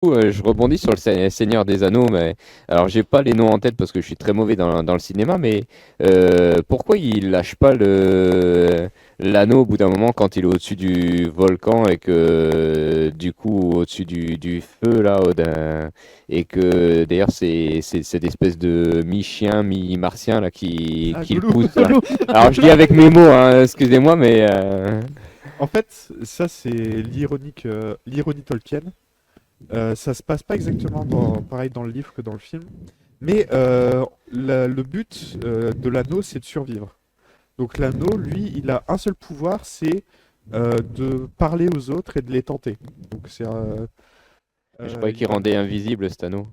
Je rebondis sur le Seigneur des Anneaux, mais alors j'ai pas les noms en tête parce que je suis très mauvais dans le cinéma, mais pourquoi il lâche pas l'anneau au bout d'un moment quand il est au-dessus du volcan et que du coup au-dessus du feu là, et que d'ailleurs c'est cette espèce de mi-chien, mi-martien là Ah, qui le Gollum. pousse là. Alors je dis avec mes mots, hein, excusez-moi, mais En fait, ça c'est l'ironie Tolkien. Ça se passe pas exactement pareil dans le livre que dans le film, mais le but de l'anneau c'est de survivre. Donc l'anneau, lui, il a un seul pouvoir, c'est de parler aux autres et de les tenter. Donc c'est je croyais il qu'il va. rendait invisible cet anneau.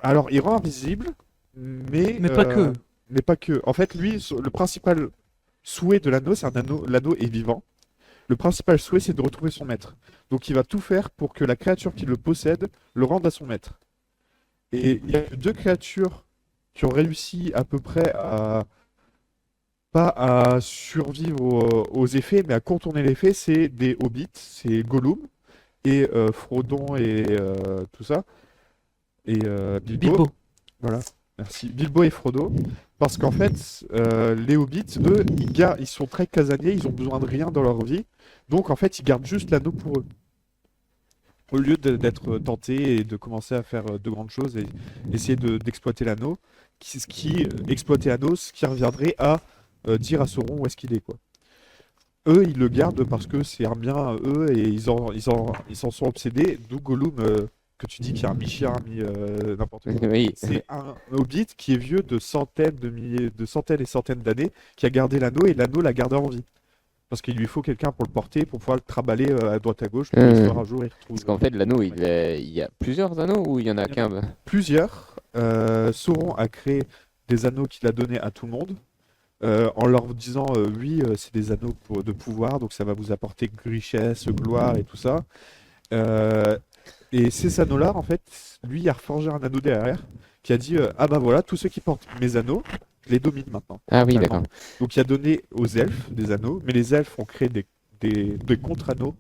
Alors il rend invisible, mais Mais pas que. pas que. En fait, lui, le principal souhait de l'anneau, c'est un anneau. L'anneau est vivant. Le principal souhait, c'est de retrouver son maître. Donc il va tout faire pour que la créature qui le possède le rende à son maître. Et il y a que deux créatures qui ont réussi à peu près à pas à survivre aux effets, mais à contourner l'effet, c'est des hobbits, c'est Gollum et Frodon et tout ça, et Bilbo. Bilbo. Voilà, merci. Bilbo et Frodo. Parce qu'en fait, les hobbits, eux, ils sont très casaniers, ils ont besoin de rien dans leur vie. Donc en fait, ils gardent juste l'anneau pour eux. Au lieu d'être tentés et de commencer à faire de grandes choses et essayer d'exploiter l'anneau, exploiter l'anneau, ce qui reviendrait à dire à Sauron où est-ce qu'il est, quoi. Eux, ils le gardent parce que c'est un bien à eux et ils s'en sont obsédés. D'où Gollum, que tu dis qu'il y a un mi-chien, n'importe quoi. Oui. C'est un hobbit qui est vieux de centaines de milliers, de centaines et centaines d'années, qui a gardé l'anneau et l'anneau l'a gardé en vie. Parce qu'il lui faut quelqu'un pour le porter, pour pouvoir le trimballer à droite à gauche, pour Hum. histoire un jour il retrouve. Parce qu'en fait, l'anneau, Ouais. il y a plusieurs anneaux ou il y en a Il y en a qu'un? plusieurs. Sauron a créé des anneaux qu'il a donnés à tout le monde. En leur disant oui, c'est des anneaux de pouvoir, donc ça va vous apporter richesse, gloire et tout ça. Euh, et ces anneaux-là, en fait, lui il a reforgé un anneau derrière qui a dit ah bah voilà, tous ceux qui portent mes anneaux, je les domine maintenant, Ah oui, totalement. d'accord. Donc il a donné aux elfes des anneaux, mais les elfes ont créé des contre-anneaux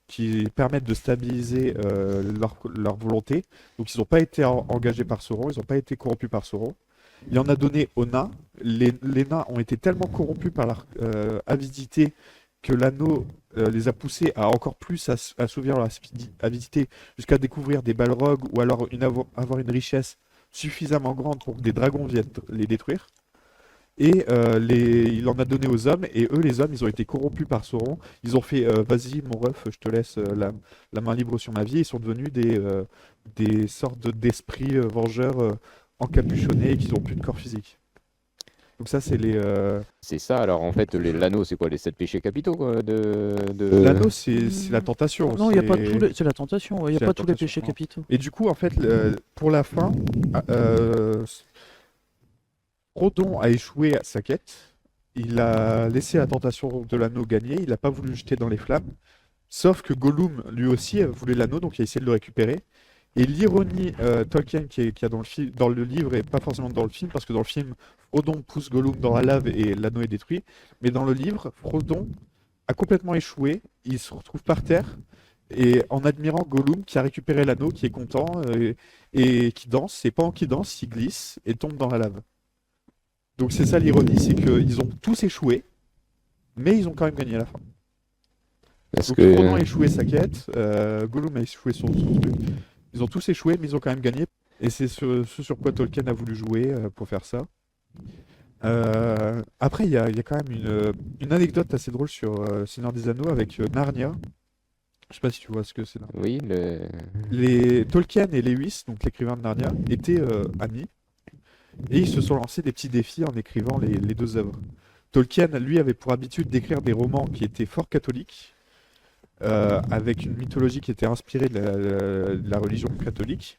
qui permettent de stabiliser leur volonté. Donc ils n'ont pas été engagés par Sauron, ils n'ont pas été corrompus par Sauron. Il en a donné aux nains. Les nains ont été tellement corrompus par leur avidité que l'anneau les a poussés à encore plus assouvir leur avidité jusqu'à découvrir des balrogs ou alors avoir une richesse suffisamment grande pour que des dragons viennent les détruire. Et il en a donné aux hommes, et eux, les hommes, ils ont été corrompus par Sauron. Ils ont fait vas-y, mon ref, je te laisse la main libre sur ma vie. Ils sont devenus des sortes d'esprits vengeurs encapuchonnés et qui n'ont plus de corps physique. Donc, ça, c'est les. C'est ça, alors en fait, l'anneau, c'est quoi? Les sept péchés capitaux, quoi, L'anneau, c'est la Hmm. tentation. Non, il n'y a pas tous les... C'est la tentation, il n'y a C'est la pas tous les tentation. péchés Non. capitaux. Et du coup, en fait, pour la fin, euh, Frodon a échoué à sa quête. Il a laissé la tentation de l'anneau gagner. Il n'a pas voulu le jeter dans les flammes. Sauf que Gollum, lui aussi, voulait l'anneau, donc il a essayé de le récupérer. Et l'ironie Tolkien qui a dans dans le livre et pas forcément dans le film, parce que dans le film, Frodon pousse Gollum dans la lave et l'anneau est détruit. Mais dans le livre, Frodon a complètement échoué. Il se retrouve par terre. Et en admirant Gollum qui a récupéré l'anneau, qui est content et qui danse, et pendant qu'il danse, il glisse et tombe dans la lave. Donc c'est ça l'ironie, c'est qu'ils ont tous échoué, mais ils ont quand même gagné à la fin. Parce Donc que Frodon a échoué sa quête, Gollum a échoué son truc. Ils ont tous échoué, mais ils ont quand même gagné. Et c'est ce sur quoi Tolkien a voulu jouer pour faire ça. Après, il y a quand même une anecdote assez drôle sur Seigneur des Anneaux avec Narnia. Je sais pas si tu vois ce que c'est Narnia. oui, Les Tolkien et Lewis, donc l'écrivain de Narnia, étaient amis. Et ils se sont lancés des petits défis en écrivant les deux œuvres. Tolkien, lui, avait pour habitude d'écrire des romans qui étaient fort catholiques, avec une mythologie qui était inspirée de la religion catholique.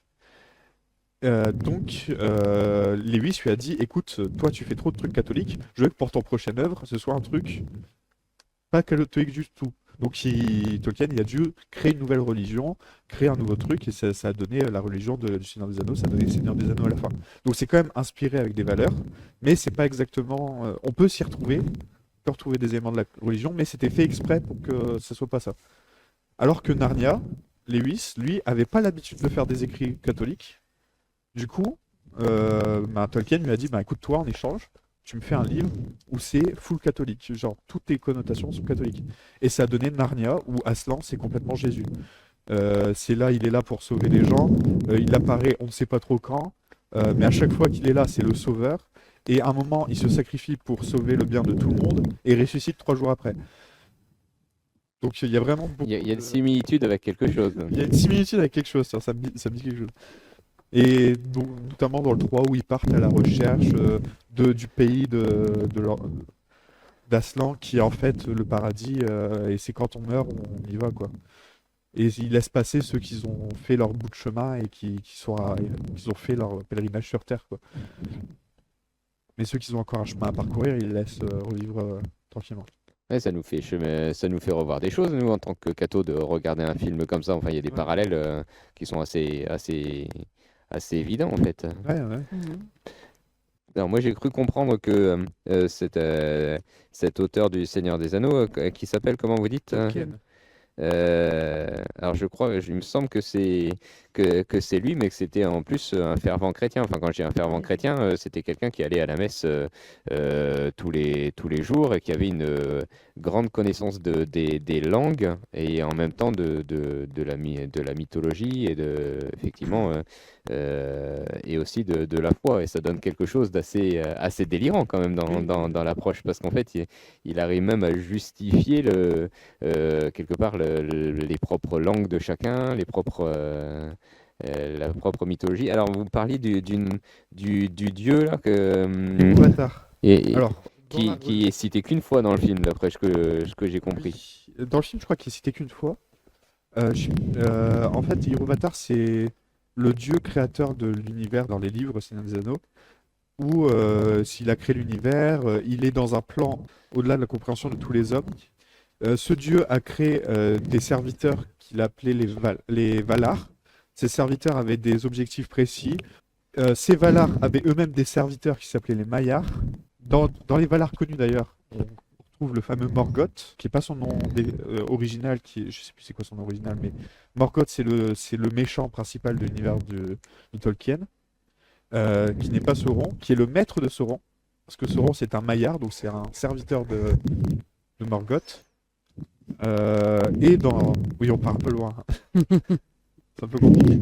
Lewis lui a dit, écoute, toi tu fais trop de trucs catholiques, je veux que pour ton prochaine œuvre, ce soit un truc pas catholique du tout. Donc Tolkien, il a dû créer une nouvelle religion, créer un nouveau truc, et ça a donné la religion du Seigneur des Anneaux, ça a donné le Seigneur des Anneaux à la fin. Donc c'est quand même inspiré avec des valeurs, mais c'est pas exactement... on peut s'y retrouver, on peut retrouver des éléments de la religion, mais c'était fait exprès pour que ce soit pas ça. Alors que Narnia, Lewis, lui, avait pas l'habitude de faire des écrits catholiques. Du coup, Tolkien lui a dit, écoute, toi, en échange, tu me fais un livre où c'est full catholique. Genre, toutes tes connotations sont catholiques. Et ça a donné Narnia, où Aslan, c'est complètement Jésus. C'est là, il est là pour sauver les gens. Il apparaît, on ne sait pas trop quand, mais à chaque fois qu'il est là, c'est le sauveur. Et à un moment, il se sacrifie pour sauver le bien de tout le monde et ressuscite 3 jours après. Donc il y a vraiment beaucoup. Il y a une similitude avec quelque chose. Il y a une similitude avec quelque chose, ça me dit quelque chose. Et donc, notamment dans le 3 où ils partent à la recherche du pays d'Aslan qui est en fait le paradis et c'est quand on meurt on y va quoi. Et ils laissent passer ceux qui ont fait leur bout de chemin et qui ont fait leur pèlerinage sur Terre quoi. Mais ceux qui ont encore un chemin à parcourir, ils laissent revivre tranquillement. Ouais, ça nous fait revoir des choses, nous, en tant que catho, de regarder un film comme ça. Enfin, il y a des Ouais. parallèles qui sont assez évidents, en fait. Ouais, ouais. Alors, moi, j'ai cru comprendre que cet auteur du Seigneur des Anneaux, qui s'appelle, comment vous dites? Tolkien. Alors je crois, il me semble que c'est lui, mais que c'était en plus un fervent chrétien. Enfin, quand je dis un fervent chrétien, c'était quelqu'un qui allait à la messe tous les jours et qui avait une grande connaissance des langues et en même temps de la mythologie et effectivement et aussi de la foi. Et ça donne quelque chose assez délirant quand même dans l'approche parce qu'en fait, il arrive même à justifier quelque part les propres langues de chacun, la propre mythologie. Alors, vous parliez du dieu là Avatar. et, Alors, qui est cité qu'une fois dans le film, d'après ce que j'ai compris. oui. Dans le film, je crois qu'il est cité qu'une fois. En fait, Iluvatar, c'est le dieu créateur de l'univers dans les livres Seigneur des Anneaux, où s'il a créé l'univers, il est dans un plan au-delà de la compréhension de tous les hommes. Ce dieu a créé des serviteurs qu'il appelait les Valar. Ces serviteurs avaient des objectifs précis. Ces Valar avaient eux-mêmes des serviteurs qui s'appelaient les Maillards. Dans les Valar connus d'ailleurs, on retrouve le fameux Morgoth, qui n'est pas son nom original, je sais plus c'est quoi son nom original, mais Morgoth c'est le méchant principal de l'univers de Tolkien, qui n'est pas Sauron, qui est le maître de Sauron, parce que Sauron c'est un Maillard, donc c'est un serviteur de Morgoth. Oui, on part un peu loin. C'est un peu compliqué.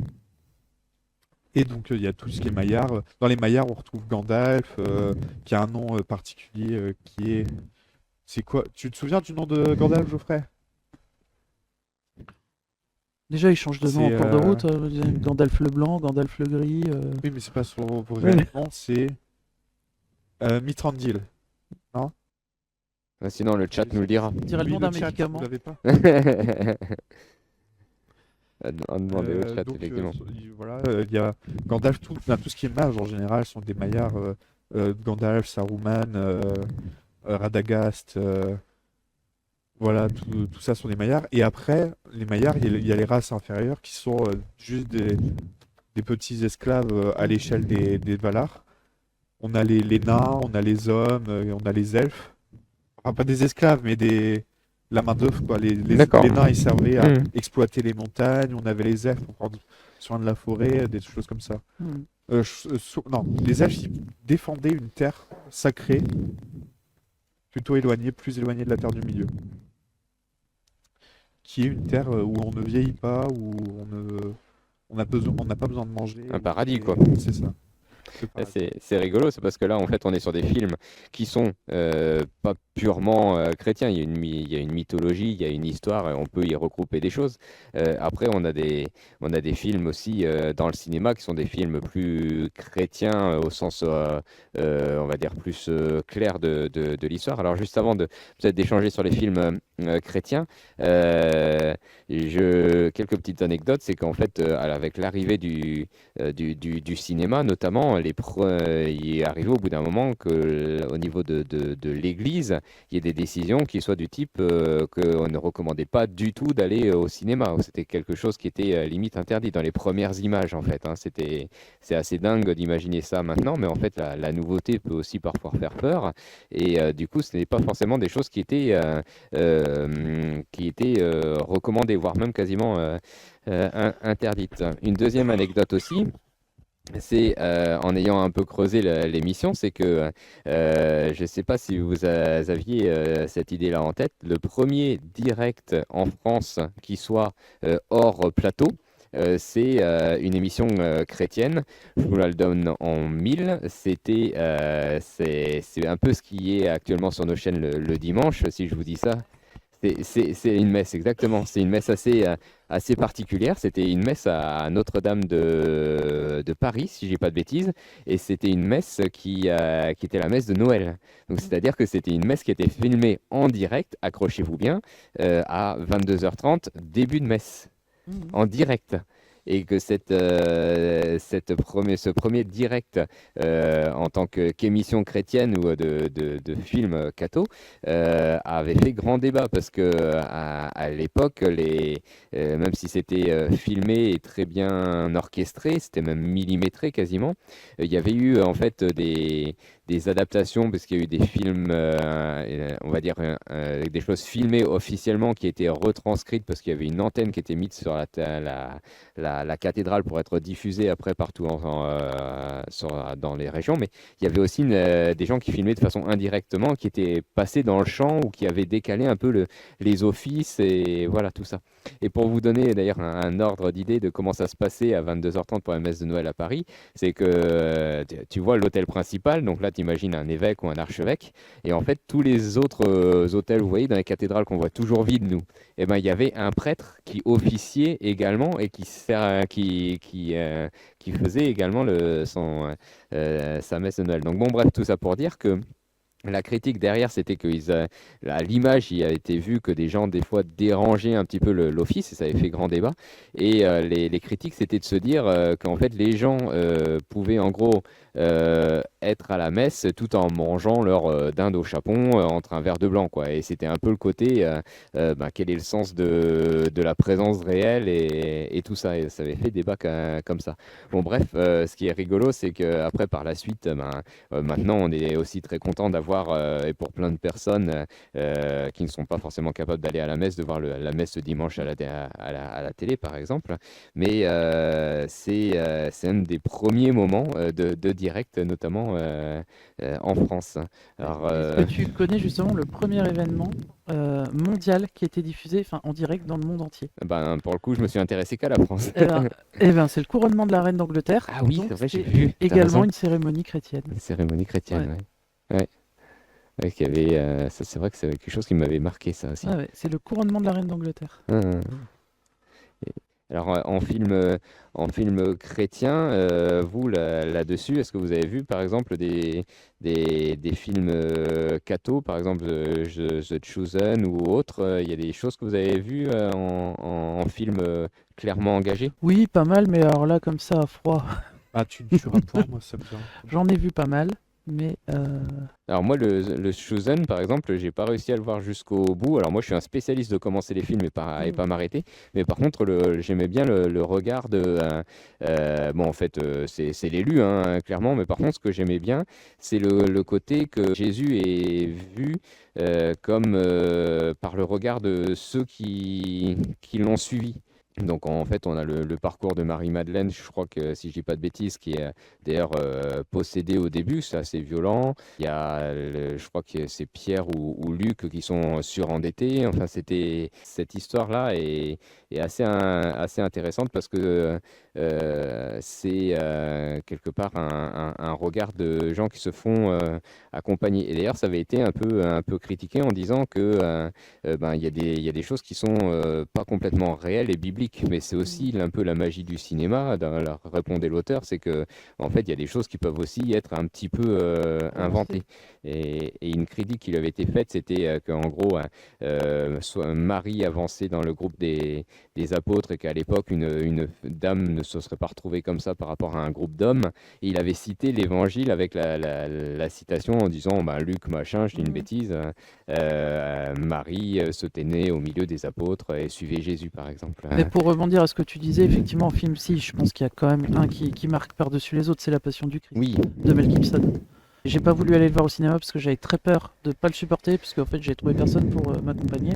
Et donc, il y a tout ce qui est Maillard. Dans les Maillards, on retrouve Gandalf, qui a un nom particulier, qui est... C'est quoi? Tu te souviens du nom de Gandalf, Geoffrey? Déjà, ils changent de nom C'est, en cours de route. Gandalf le blanc, Gandalf le gris. Oui, mais c'est pas son vrai nom, c'est Mithrandil. Sinon, le chat nous le dira. On dirait le Oui, nom d'un chat, médicament. vous l'avez pas? On demandait au chat, Donc, effectivement. voilà, il y a Gandalf, tout ce qui est mage en général sont des Maillards. Gandalf, Saruman, Radagast, voilà, tout ça sont des Maillards. Et après, les Maillards, il y a les races inférieures qui sont juste des petits esclaves à l'échelle des Valar. On a les nains, on a les hommes, on a les elfes. Enfin, pas des esclaves, mais la main-d'œuvre, quoi. D'accord. Les nains, ils servaient à Hmm. exploiter les montagnes. On avait les elfes pour prendre soin de la forêt, des choses comme ça. Hmm. Non, les elfes, ils défendaient une terre sacrée, plutôt éloignée, plus éloignée de la terre du milieu. Qui est une terre où on ne vieillit pas, où on n'a pas besoin de manger. Un paradis, quoi. C'est ça. Le Ah, paradis. c'est rigolo, c'est parce que là, en fait, on est sur des films qui sont pas purement chrétiens. Il y a une mythologie, il y a une histoire, et on peut y regrouper des choses. Après, on a des films aussi dans le cinéma qui sont des films plus chrétiens au sens, on va dire, plus clair de l'histoire. Alors, juste avant de peut-être d'échanger sur les films chrétiens, quelques petites anecdotes, c'est qu'en fait, avec l'arrivée du cinéma, notamment, il est arrivé au bout d'un moment que, au niveau de l'Église, il y ait des décisions qui soient du type qu'on ne recommandait pas du tout d'aller au cinéma. C'était quelque chose qui était limite interdit dans les premières images, en fait. Hein. C'est assez dingue d'imaginer ça maintenant, mais en fait, la nouveauté peut aussi parfois faire peur. Et du coup, ce n'est pas forcément des choses qui étaient recommandées, voire même quasiment interdite. Une deuxième anecdote aussi, c'est en ayant un peu creusé l'émission, c'est que je ne sais pas si vous aviez cette idée-là en tête, le premier direct en France qui soit hors plateau. C'est une émission chrétienne, je vous la donne en mille. C'est un peu ce qui est actuellement sur nos chaînes le dimanche, si je vous dis ça. C'est une messe, exactement. C'est une messe assez particulière. C'était une messe à Notre-Dame de Paris, si je dis pas de bêtises. Et c'était une messe qui était la messe de Noël. Donc, c'est-à-dire que c'était une messe qui était filmée en direct, accrochez-vous bien, à 22h30, début de messe, Mhm. en direct. Et que ce premier direct en tant qu'émission chrétienne ou de film catho avait fait grand débat parce que à l'époque, même si c'était filmé et très bien orchestré, c'était même millimétré quasiment, il y avait eu en fait des adaptations parce qu'il y a eu des films, on va dire des choses filmées officiellement qui étaient retranscrites parce qu'il y avait une antenne qui était mise sur la cathédrale pour être diffusée après partout dans les régions, mais il y avait aussi des gens qui filmaient de façon indirectement, qui étaient passés dans le champ ou qui avaient décalé un peu les offices et voilà tout ça. Et pour vous donner d'ailleurs un ordre d'idée de comment ça se passait à 22h30 pour la messe de Noël à Paris, c'est que tu vois l'hôtel principal, donc là tu imagines un évêque ou un archevêque, et en fait tous les autres hôtels, vous voyez, dans les cathédrales qu'on voit toujours vides, nous, et ben il y avait un prêtre qui officiait également et qui faisait également sa messe de Noël. Donc bon, bref, tout ça pour dire que la critique derrière, c'était que l'image, il a été vu que des gens, des fois, dérangeaient un petit peu l'office, et ça avait fait grand débat. Et les critiques, c'était de se dire qu'en fait, les gens pouvaient, en gros, être à la messe tout en mangeant leur dinde au chapon entre un verre de blanc, quoi. Et c'était un peu le côté, quel est le sens de la présence réelle et tout ça. Et ça avait fait débat comme ça. Bon, bref, ce qui est rigolo, c'est qu'après, par la suite, maintenant, on est aussi très content d'avoir, et pour plein de personnes qui ne sont pas forcément capables d'aller à la messe, de voir la messe le dimanche à la télé, par exemple. Mais c'est un des premiers moments de direct, notamment en France. Alors, Est-ce que tu connais justement le premier événement mondial qui a été diffusé en direct dans le monde entier? pour le coup, je me suis intéressé qu'à la France. C'est le couronnement de la reine d'Angleterre. Ah oui, Donc, c'est vrai, j'ai c'était vu. T'as également raison. une cérémonie chrétienne. Une cérémonie chrétienne, Ouais. ouais. Ouais, qu'il y avait, ça, c'est vrai que c'est quelque chose qui m'avait marqué, ça aussi. Ah ouais, c'est le couronnement de la reine d'Angleterre. Hum. Alors, en film chrétien, vous, là-dessus, est-ce que vous avez vu, par exemple, des films catho, par exemple The Chosen ou autre, il y a des choses que vous avez vues en film clairement engagé? Oui, pas mal, mais alors là, comme ça, à froid, Ah, tu me tueras point, moi, ça me fait. j'en ai vu pas mal. Mais Alors moi, le Chosen, par exemple, j'ai pas réussi à le voir jusqu'au bout. Alors moi, je suis un spécialiste de commencer les films et pas m'arrêter. Mais par contre, j'aimais bien le regard de... bon, en fait, c'est l'élu, hein, clairement. Mais par contre, ce que j'aimais bien, c'est le côté que Jésus est vu comme par le regard de ceux qui l'ont suivi. Donc en fait, on a le parcours de Marie-Madeleine, je crois que si je dis pas de bêtises, qui est d'ailleurs possédé au début, c'est assez violent. Il y a, je crois que c'est Pierre ou Luc qui sont surendettés. Enfin, cette histoire-là est assez intéressante parce que c'est quelque part un regard de gens qui se font accompagner. Et d'ailleurs, ça avait été un peu critiqué en disant que il y a des choses qui sont pas complètement réelles et bibliques, mais c'est aussi un peu la magie du cinéma. Répondait l'auteur, c'est que en fait, il y a des choses qui peuvent aussi être un petit peu inventées. Et une critique qui lui avait été faite, c'était qu'en gros, Marie avançait dans le groupe des apôtres et qu'à l'époque, une dame ne se serait pas retrouvée comme ça par rapport à un groupe d'hommes. Et il avait cité l'évangile avec la citation en disant Luc, machin, je dis une bêtise, Marie se tenait au milieu des apôtres et suivait Jésus, par exemple. Mais pour rebondir à ce que tu disais, effectivement, en film, si, je pense qu'il y a quand même un qui marque par-dessus les autres, c'est La Passion du Christ Oui, de Mel Gibson. J'ai pas voulu aller le voir au cinéma parce que j'avais très peur de pas le supporter, parce qu'en fait j'ai trouvé personne pour m'accompagner.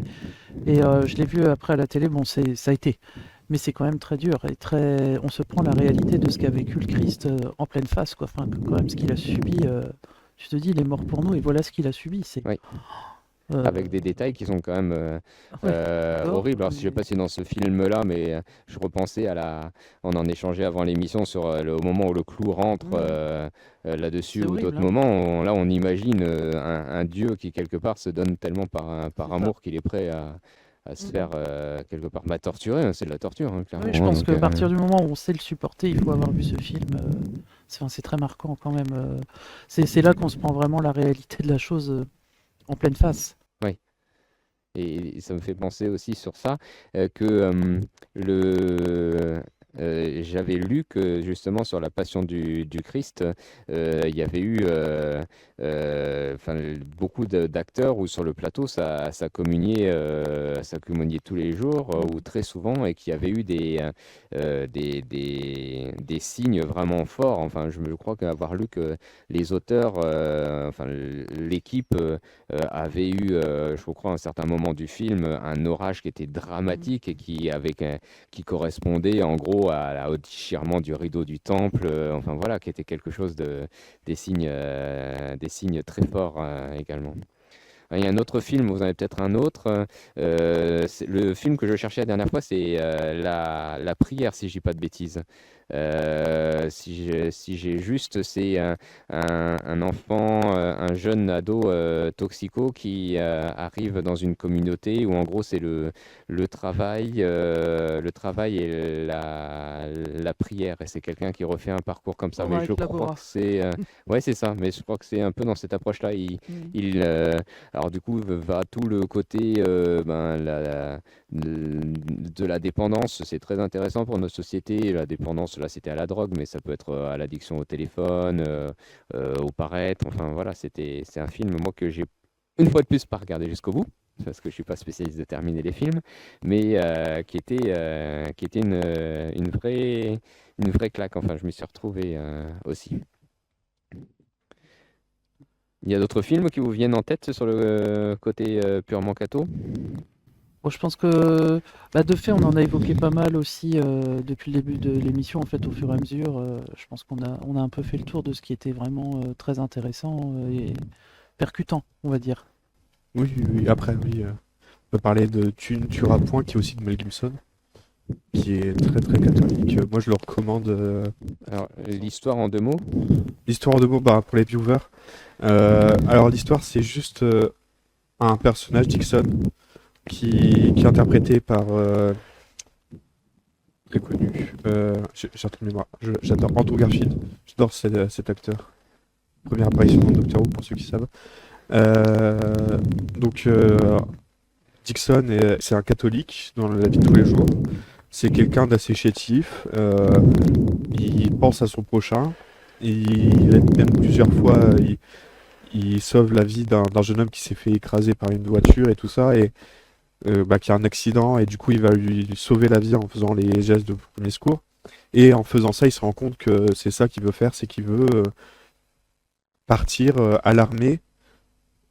Et je l'ai vu après à la télé, bon ça a été. mais c'est quand même très dur et très. On se prend la réalité de ce qu'a vécu le Christ en pleine face, quoi. Enfin, quand même, ce qu'il a subi. Tu te dis, il est mort pour nous et voilà ce qu'il a subi. Oui. Euh, Avec des détails qui sont quand même ouais, gore, horribles. Alors, je sais mais pas si c'est dans ce film-là, mais je repensais On en échangeait avant l'émission sur au moment où le clou rentre hmm, là-dessus c'est ou horrible, d'autres hein. moments. Là, on imagine un Dieu qui, quelque part, se donne tellement par C'est ça. amour qu'il est prêt à se faire, Hmm. quelque part, torturer, hein. C'est de la torture, hein, Oui, clairement, je hein. pense Donc, qu'à partir du moment où on sait le supporter, il faut avoir vu ce film. Enfin, c'est très marquant quand même. C'est là qu'on se prend vraiment la réalité de la chose en pleine face. oui. Et ça me fait penser aussi sur ça que le, j'avais lu que justement sur la Passion du Christ, il y avait eu enfin, beaucoup d'acteurs où sur le plateau ça communiait tous les jours ou très souvent et qu'il y avait eu des signes vraiment forts. Enfin, je crois qu'avoir lu que les auteurs, enfin l'équipe avait eu, je crois, à un certain moment du film, un orage qui était Mm. dramatique et qui correspondait en gros au déchirement du rideau du temple, enfin voilà, qui était quelque chose des signes très forts également. Il y a un autre film, vous en avez peut-être un autre. Le film que je cherchais la dernière fois, c'est la prière, si je dis pas de bêtises. Si j'ai juste, c'est un enfant, un jeune ado toxico qui arrive dans une communauté où en gros c'est le travail et la prière. Et c'est quelqu'un qui refait un parcours comme ça. Mais je Alright, crois que Labora. c'est... ouais, c'est ça. Mais je crois que c'est un peu dans cette approche-là. Mm. Alors du coup, va tout le côté de la dépendance. C'est très intéressant pour notre société. La dépendance, là, c'était à la drogue, mais ça peut être à l'addiction au téléphone, au paraître. Enfin voilà, c'est un film, moi, que j'ai une fois de plus pas regardé jusqu'au bout. Parce que je suis pas spécialiste de terminer les films, mais qui était une vraie claque. Enfin, je m'y suis retrouvé aussi. Il y a d'autres films qui vous viennent en tête sur le côté purement catho? Bon, je pense que bah, de fait, on en a évoqué pas mal aussi depuis le début de l'émission, en fait, au fur et à mesure. Je pense qu'on a un peu fait le tour de ce qui était vraiment très intéressant et percutant, on va dire. Oui, oui, oui. Après, oui, on peut parler de Tu ne tueras point, qui est aussi de Mel Gibson, qui est très très catholique. Moi, je le recommande. Alors, l'histoire en deux mots? L'histoire de mots, bah, pour les viewers. Alors, l'histoire, c'est juste un personnage, Dixon, qui est interprété par très connu. J'ai un trou de mémoire. J'adore Andrew Garfield. J'adore cet acteur. Première apparition dans Doctor Who, pour ceux qui savent. Euh, donc, Dixon, c'est un catholique dans la vie de tous les jours. C'est quelqu'un d'assez chétif. Il pense à son prochain. Il aide même plusieurs fois. Il sauve la vie d'un jeune homme qui s'est fait écraser par une voiture et tout ça. Et bah, qui a un accident. Et du coup, il va lui sauver la vie en faisant les gestes de premier secours. Et en faisant ça, il se rend compte que c'est ça qu'il veut faire. C'est qu'il veut partir à l'armée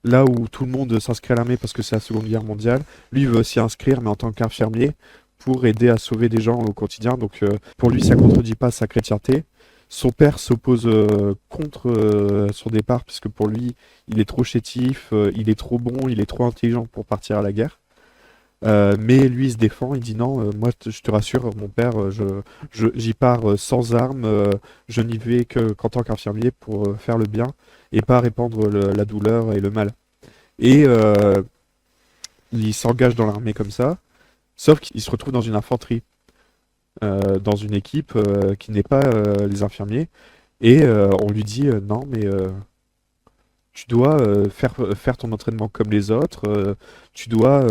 là où tout le monde s'inscrit à l'armée parce que c'est la Seconde Guerre mondiale, lui il veut s'y inscrire, mais en tant qu'infirmier, pour aider à sauver des gens au quotidien. Donc pour lui, ça contredit pas sa chrétienté. Son père s'oppose contre son départ, puisque pour lui, il est trop chétif, il est trop bon, il est trop intelligent pour partir à la guerre. Mais lui, il se défend, il dit non, moi je te rassure, mon père, j'y pars sans armes, je n'y vais qu'en tant qu'infirmier pour faire le bien et pas répandre la douleur et le mal. Et il s'engage dans l'armée comme ça, sauf qu'il se retrouve dans une infanterie, dans une équipe qui n'est pas les infirmiers, et on lui dit non, mais tu dois faire ton entraînement comme les autres, tu dois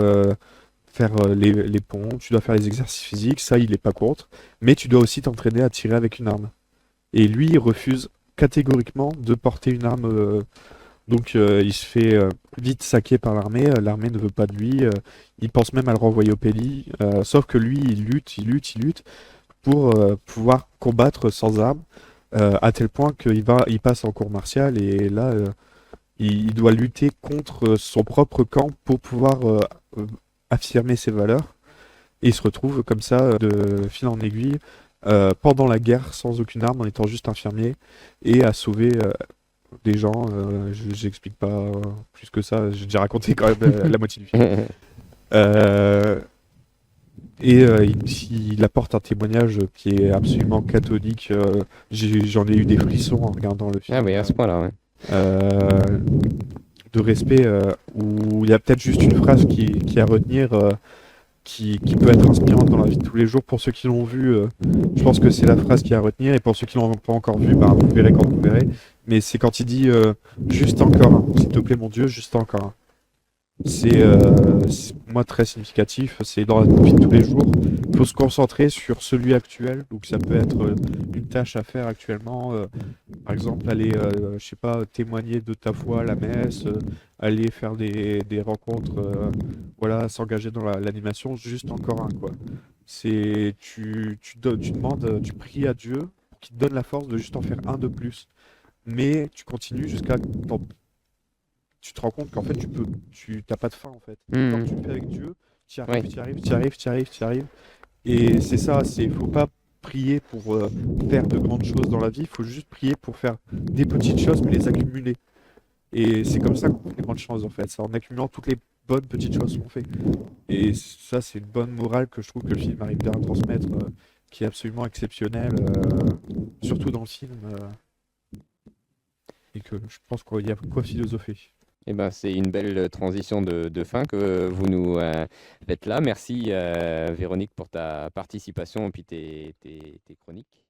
faire les pompes, tu dois faire les exercices physiques, ça il est pas contre, mais tu dois aussi t'entraîner à tirer avec une arme. Et lui, il refuse catégoriquement de porter une arme. Donc il se fait vite saquer par l'armée. L'armée ne veut pas de lui. Il pense même à le renvoyer au pays. Sauf que lui, il lutte pour pouvoir combattre sans armes. À tel point il passe en cours martial et là, il doit lutter contre son propre camp pour pouvoir affirmer ses valeurs. Et il se retrouve comme ça, de fil en aiguille, pendant la guerre, sans aucune arme, en étant juste infirmier, et à sauver des gens. J'explique pas plus que ça, j'ai déjà raconté quand même la moitié du film. Euh, il apporte un témoignage qui est absolument catholique. J'en ai eu des frissons en regardant le film. Ah oui, à ce point-là, ouais. Euh, de respect, où il y a peut-être juste une phrase qui est à retenir, qui peut être inspirante dans la vie de tous les jours. Pour ceux qui l'ont vu, je pense que c'est la phrase qui est à retenir. Et pour ceux qui l'ont pas encore vu, bah, vous verrez quand vous verrez. Mais c'est quand il dit juste encore, un, s'il te plaît mon Dieu, juste encore. Un. C'est pour moi très significatif. C'est dans la vie de tous les jours. Il faut se concentrer sur celui actuel. Donc ça peut être une tâche à faire actuellement. Par exemple, aller, je sais pas, témoigner de ta foi à la messe, aller faire des rencontres, voilà, s'engager dans l'animation, juste encore un, quoi. Tu demandes, tu pries à Dieu pour qu'il te donne la force de juste en faire un de plus. Mais tu continues jusqu'à tu te rends compte qu'en fait tu t'as pas de fin en fait. Tant que tu le fais avec Dieu, tu y arrives, Oui. tu y arrives, tu y arrives, tu y arrives, tu y arrives. Et c'est ça, faut pas prier pour faire de grandes choses dans la vie, il faut juste prier pour faire des petites choses mais les accumuler. Et c'est comme ça qu'on fait des grandes choses en fait, c'est en accumulant toutes les bonnes petites choses qu'on fait. Et ça, c'est une bonne morale que je trouve que le film arrive bien à transmettre, qui est absolument exceptionnelle, surtout dans le film, et que je pense qu'il y a quoi philosopher. Eh ben, c'est une belle transition de fin que vous nous faites là. Merci Véronique pour ta participation et puis tes chroniques.